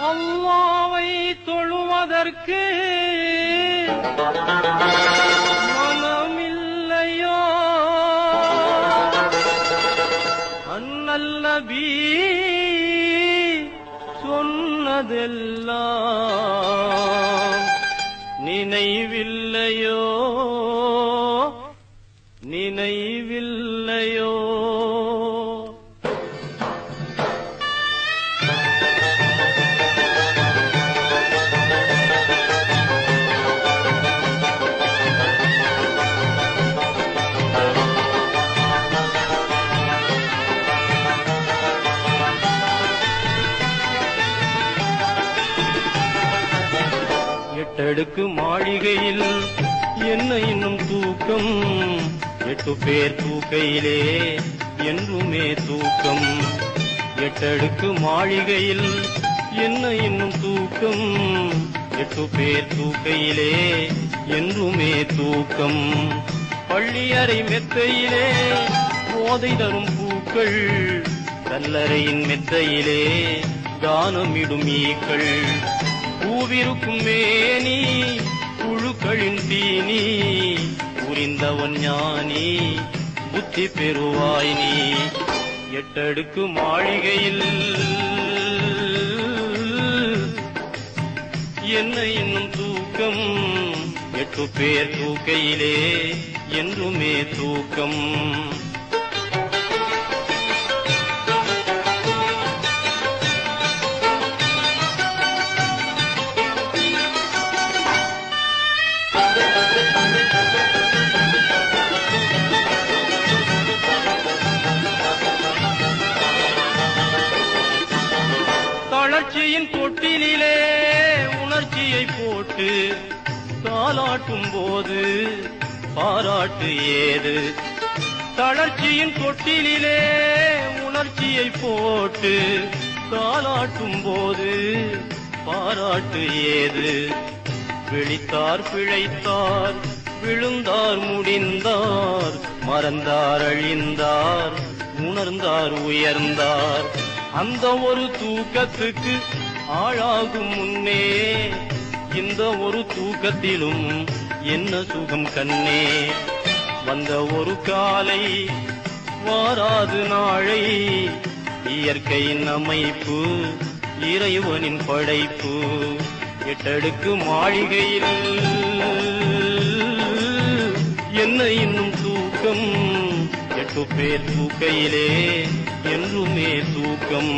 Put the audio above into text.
அல்லாஹ்வை தொழுவதற்கு மனமில்லையோ அந்நல்லபி சொன்னதெல்லாம் நினைவில்லையோ நினைவில்லையோ எட்டடுக்கு மாளிகையில் என்ன இன்னும் தூக்கம், 8 பேர் தூக்கையிலே என்றுமே தூக்கம். எட்டடுக்கு மாளிகையில் என்ன இன்னும் தூக்கம், 8 பேர் தூக்கையிலே என்றுமே தூக்கம். பள்ளியறை மெத்தையிலே போதை தரும் பூக்கள், கல்லறையின் மெத்தையிலே கானமிடும் ஈக்கள். பூவிருக்கும் மேனி புழுக்களின் தீனி, புரிந்தவன் ஞானி புத்தி பெறுவாய் நீ. எட்டடுக்கு மாளிகையில் என்ன இன்னும் தூக்கம், 8 பேர் தூக்கையிலே என்றுமே தூக்கம். தளர்ச்சியின் தொட்டிலே உணர்ச்சியை போட்டு தாலாட்டும் போது பாராட்டு ஏது. தளர்ச்சியின் தொட்டிலே உணர்ச்சியை போட்டு தாலாட்டும் போது பாராட்டு ஏது. விழித்தார் பிழைத்தார், விழுந்தார் முடிந்தார், மறந்தார் அழிந்தார், உணர்ந்தார் உயர்ந்தார். அந்த ஒரு தூக்கத்துக்கு ஆளாகும் முன்னே இந்த ஒரு தூக்கத்திலும் என்ன சுகம் கண்ணே. வந்த ஒரு காலை வாராது நாளை, இயற்கையின் அமைப்பு இறைவனின் படைப்பு. எட்டடுக்கு மாளிகையில் என்ன இன்னும் தூக்கம், 8 பேர் தூக்கையிலே என்றுமே தூக்கம்.